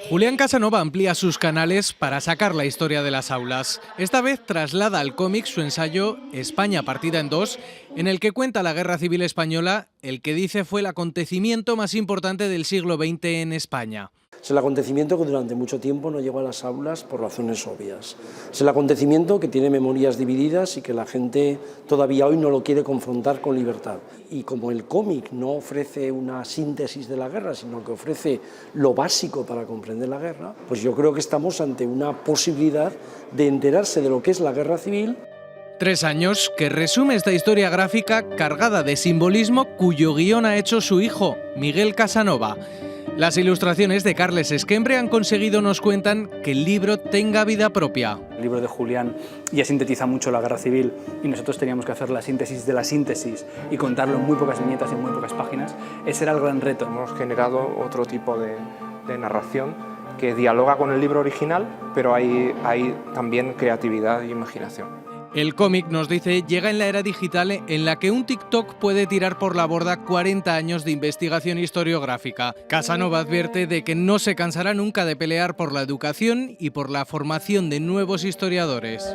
Julián Casanova amplía sus canales para sacar la historia de las aulas. Esta vez traslada al cómic su ensayo España partida en dos, en el que cuenta la Guerra Civil Española, el que dice fue el acontecimiento más importante del siglo XX en España. Es el acontecimiento que durante mucho tiempo no llegó a las aulas por razones obvias. Es el acontecimiento que tiene memorias divididas y que la gente todavía hoy no lo quiere confrontar con libertad. Y como el cómic no ofrece una síntesis de la guerra, sino que ofrece lo básico para comprender la guerra, pues yo creo que estamos ante una posibilidad de enterarse de lo que es la guerra civil. 3 años que resume esta historia gráfica cargada de simbolismo cuyo guión ha hecho su hijo, Miguel Casanova. Las ilustraciones de Carles Esquembre han conseguido, nos cuentan, que el libro tenga vida propia. El libro de Julián ya sintetiza mucho la guerra civil y nosotros teníamos que hacer la síntesis de la síntesis y contarlo en muy pocas viñetas y en muy pocas páginas. Ese era el gran reto. Hemos generado otro tipo de narración que dialoga con el libro original, pero hay también creatividad e imaginación. El cómic, nos dice, llega en la era digital en la que un TikTok puede tirar por la borda 40 años de investigación historiográfica. Casanova advierte de que no se cansará nunca de pelear por la educación y por la formación de nuevos historiadores.